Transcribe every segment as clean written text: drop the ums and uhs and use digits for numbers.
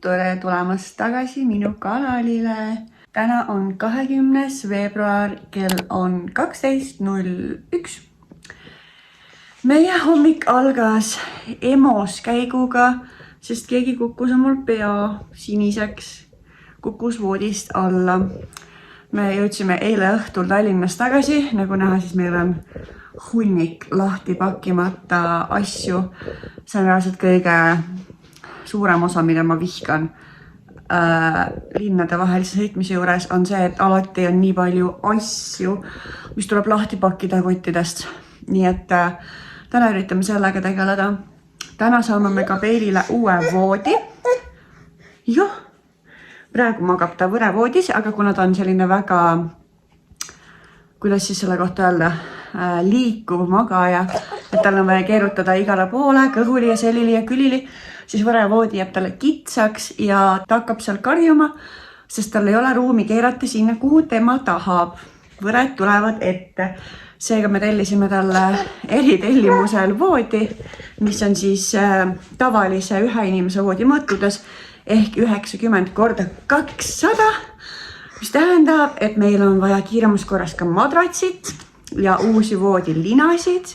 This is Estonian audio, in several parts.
tere tulemast tagasi minu kanalile. Täna on 20. veebruar, kell on 12.01. Meie hommik algas EMO-s käiguga, sest keegi kukkus mul pea siniseks, kukkus voodist alla. Me jõudsime eile õhtul Tallinnas tagasi, nagu näha, siis meil on hunnik lahti pakkimata asju. See on reaalselt kõige suurem osa, mida ma vihkan linnade vahelise sõitmise juures, on see, et alati on nii palju asju, mis tuleb lahti pakkida kottidest. Nii et täna üritame sellega tegeleda. Täna saame me ka Peelile uue voodi. Joh, praegu magab ta võrevoodis, aga kuna ta on selline väga, kuidas siis selle kohta öelda, liikuv magaja, et tal on vaja keerutada igale poole, kõhuli ja selili ja külili, siis võrevoodi jääb talle kitsaks ja ta hakkab seal karjuma, sest tal ei ole ruumi keerata sinna, kuhu tema tahab. Võred tulevad ette. Seega me tellisime talle eritellimusel voodi, mis on siis tavalise ühe inimese voodi mõõtudes ehk 90x200, mis tähendab, et meil on vaja kiiremas korras ka madratsit ja uusi voodilinasid.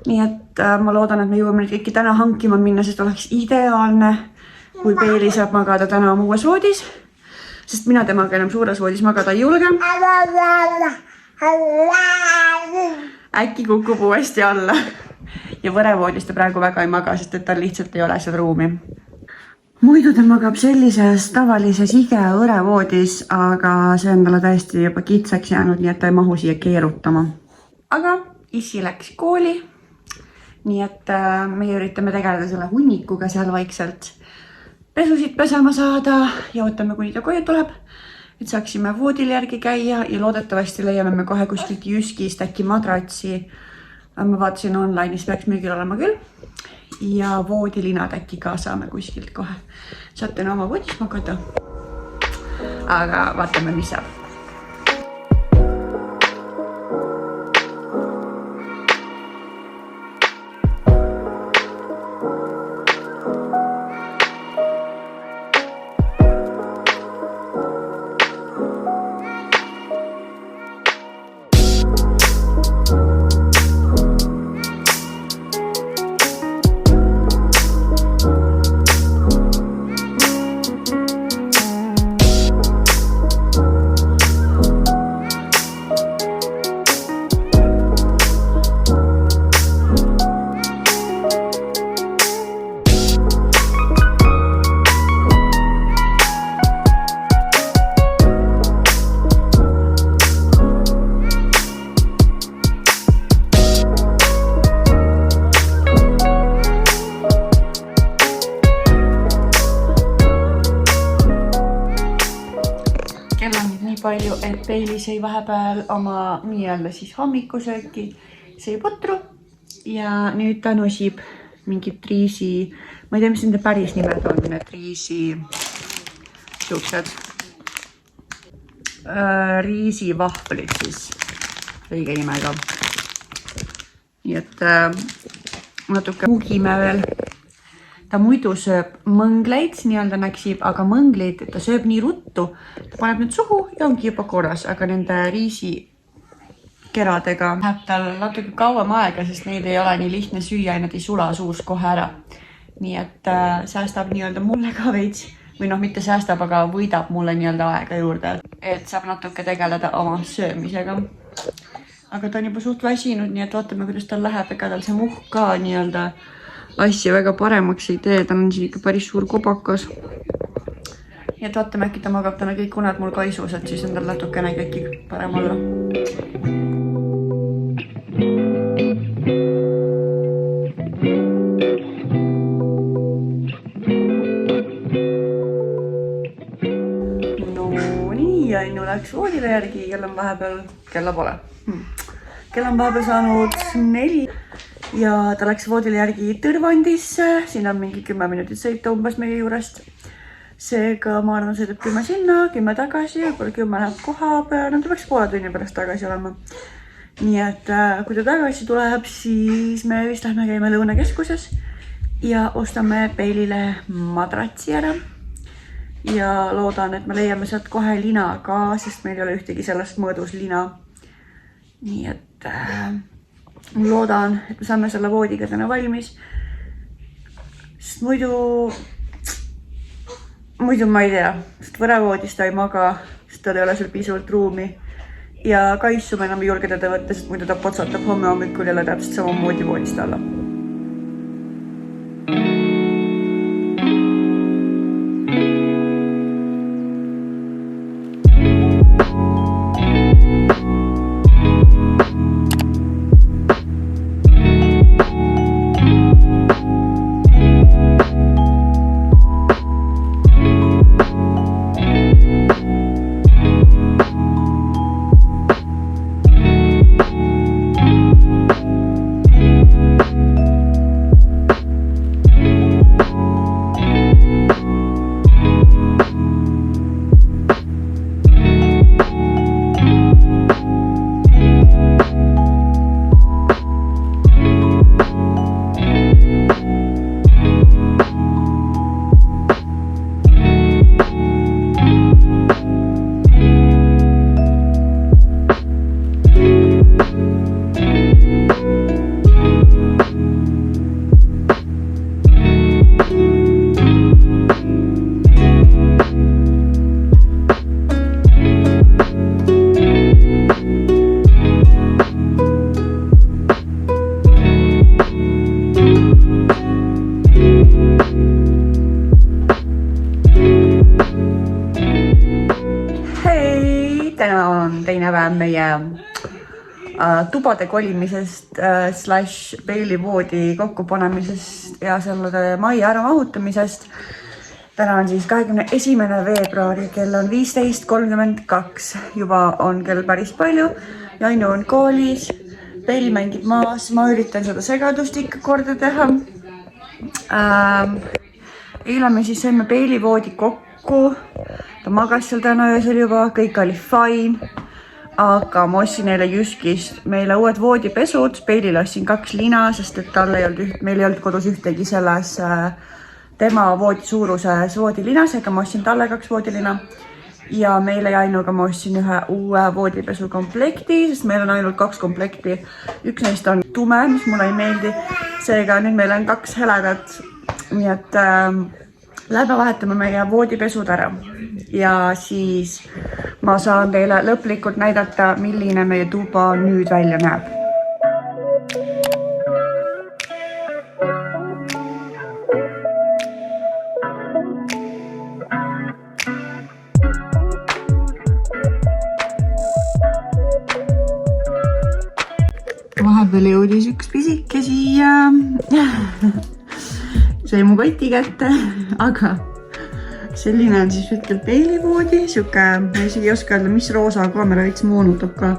Nii et ma loodan, et me jõuame nüüd kõiki täna hankima minna, sest oleks ideaalne, kui Peeli saab magada täna oma uues voodis, sest mina temaga enam suures voodis magada ei julge. Äkki kukub uuesti alla. Ja võrevoodis ta praegu väga ei maga, sest et tal lihtsalt ei ole seda ruumi. Muidu ta magab sellises tavalises IKEA võrevoodis, aga see on talle täiesti juba kitsaks jäänud, nii et ta ei mahu siia keerutama. Aga issi läks kooli. Nii et meie üritame tegeleda selle hunnikuga seal vaikselt. Pesusid pesema saada ja ootame, kuni ta koju tuleb, et saaksime voodil järgi käia ja loodetavasti leiame me kohe kuskilt Jyskist äkki madratsi. Ma vaatasin online'is, peaks müügil olema küll. Ja voodilinad äkki ka saame kuskilt kohe. Saate oma voodis magada. Aga vaatame, mis saab. Palju, et Peeli sõi vahepeal oma nii-öelda siis hommikusööki, sõi putru ja nüüd ta nosib mingit riisi, ma ei tea, mis nende päris nimed on, need riisi siuksed riisivahvlid siis õige nimega. Nii et natuke mugime veel. Ta muidu sööb mõngleid, nii-öelda näksib, aga mõngleid ta sööb nii ruttu. Ta paneb nüüd suhu ja ongi juba korras, aga nende riisikeradega läheb tal natuke kauem aega, sest neid ei ole nii lihtne süüa ja nad ei sula suus kohe ära. Nii et säästab nii-öelda mulle ka veits, või noh, mitte säästab, aga võidab mulle nii-öelda aega juurde, et saab natuke tegeleda oma söömisega. Aga ta on juba suht väsinud, nii et vaatame, kuidas tal läheb, ega tal see muhk ka nii-öelda asja väga paremaks ei tee, ta on siin ikka päris suur kobakas. Nii et vaatame, äkki ta magab täna kõik uned mul kaisus, et siis on tal natukene äkki parem olla. No nii, Annu läks voodile järgi, kell on vahepeal, kella pole. Kell on vahepeal saanud 4. Ja ta läks voodile järgi Tõrvandisse, siin on mingi 10 minutit sõita umbes meie juurest. Seega ma arvan, sõidab 10 sinna, 10 tagasi, võib-olla 10 läheb koha peal, ta peaks poole tunni pärast tagasi olema. Nii et kui ta tagasi tuleb, siis me vist lähme käime lõunakeskuses ja ostame Peelile madratsi ära. ja loodan, et me leiame sealt kohe lina ka, sest meil ei ole ühtegi sellest mõõdus lina. Nii et loodan, et me saame selle voodiga täna valmis. Sest muidu ma ei tea, sest võravoodis ta ei maga, sest tal ei ole seal piisavalt ruumi. Ja kaisu ma enam ei julge teda võtta, sest muidu ta potsatab homme hommikul jälle täpselt samamoodi voodist alla. Täna on teine päev meie tubade kolimisest / peilivoodi kokkupanemisest ja selle majja ära mahutamisest. Täna on siis 21. veebruari, kell on 15:32. Juba on kell päris palju. Jainu on koolis, Peil mängib maas. Ma üritan seda segadust ikka korda teha. Eile me siis saime peilivoodi kokku. Ta magas seal täna öösel juba, kõik oli fine. Aga ma ostsin neile Jyskist meile uued voodipesud. Peilile ostsin 2 lina, sest et meil ei olnud kodus ühtegi selles tema voodi suuruses voodilinas, ega ma ostsin talle 2 voodilina. Ja meile Jainuga ma ostsin ühe uue voodipesu komplekti, sest meil on ainult 2 komplekti. Üks neist on tume, mis mulle ei meeldi. Seega nüüd meil on 2 heledat. Nii et läbi vahetame meie voodipesud ära. Ja siis ma saan teile lõplikult näidata, milline meie tuba nüüd välja näeb. Vahepeal jõudis üks pisike siia. Sai mu koti kätte, aga selline on siis hetkel peilivoodi. Siuke, ma isegi ei oska öelda, mis roosa kaamera veits moonutab ka.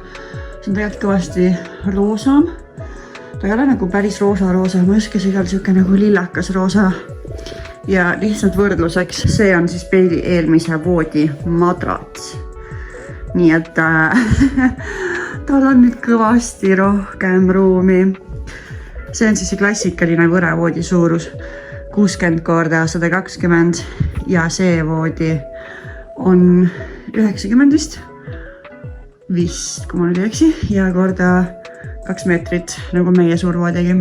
See on tegelikult kõvasti roosam. Ta ei ole nagu päris roosa, ma ei oska sigal siuke nagu lillakas roosa. Ja lihtsalt võrdluseks, see on siis peili eelmise voodi madrats. Nii et tal on nüüd kõvasti rohkem ruumi. See on siis see klassikaline võravoodi suurus. 60 × 120 ja see voodi on 90 vist, kui ma nüüd ei eksi, ja korda 2 meetrit, nagu meie suur voodigi.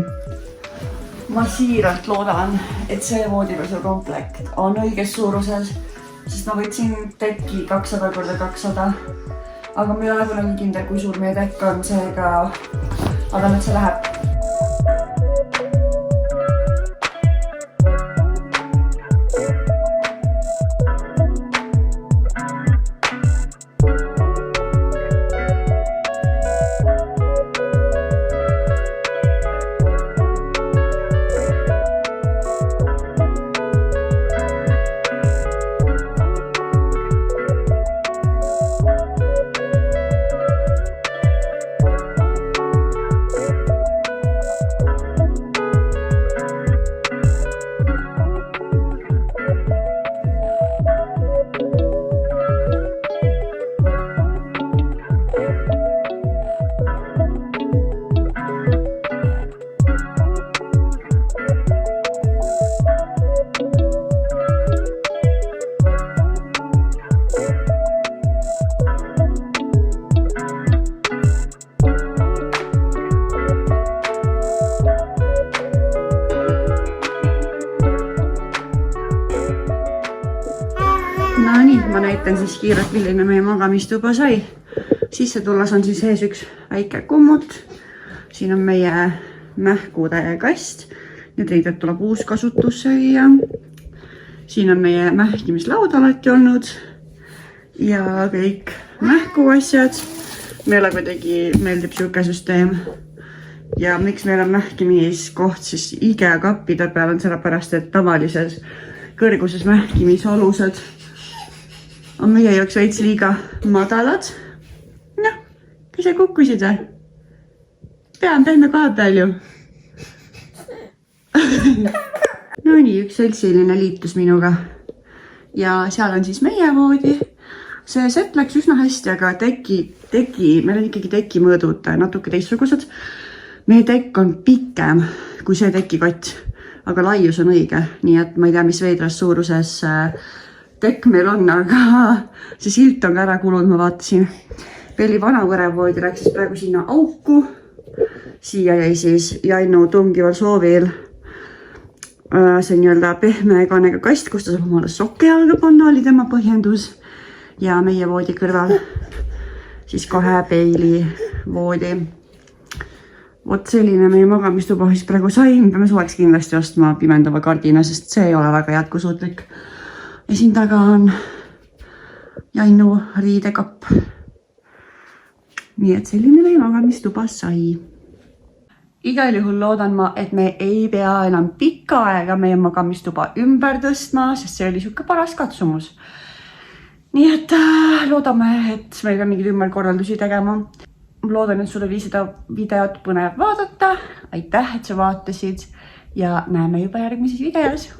Ma siiralt loodan, et see voodipesu komplekt on õiges suuruses, sest ma võtsin teki 200 × 200, aga ma ei ole kunagi kindel, kui suur meie tekk on, seega arvan, et see läheb. näitan siis kiirelt, milline meie magamistuba sai. Sisse tulles on siis ees üks väike kummut. Siin on meie mähkude kast. Need riided tuleb uus kasutusse viia. Siin on meie mähkimislaud alati olnud. Ja kõik mähkuasjad. Meile kuidagi meeldib siuke süsteem. Ja miks meil on mähkimiskoht siis IKEA kappide peal on sellepärast, et tavalises kõrguses mähkimisalused on meie jaoks veits liiga madalad. Noh, kas sa kukkusid või? Pea on tähne koha peal ju. No nii, üks seltsiline liitus minuga. Ja seal on siis meie voodi. See set läks üsna hästi, aga meil on ikkagi teki mõõdud natuke teistsugused. Meie tekk on pikem kui see tekikott, aga laius on õige. Nii et ma ei tea, mis veidras suuruses tekk meil on, aga see silt on ka ära kulunud, ma vaatasin. Pelli vana võrevoodi läks siis praegu sinna auku. Siia jäi siis Jannu tungival soovil see nii-öelda pehme kanega kast, kus ta saab omale sokke jalga panna, oli tema põhjendus. Ja meie voodi kõrval siis kohe peili voodi. Vot selline meie magamistuba siis praegu sai. Me peame suveks kindlasti ostma pimendava kardina, sest see ei ole väga jätkusuutlik. Ja siin taga on Jannu riidekapp. Nii et selline meie magamistuba sai. Igal juhul loodan ma, et me ei pea enam pikka aega meie magamistuba ümber tõstma, sest see oli siuke paras katsumus. Nii et loodame, et meil on mingid ümberkorraldusi tegema. Loodan, et sul oli seda videot põnev vaadata. Aitäh, et sa vaatasid ja näeme juba järgmises videos.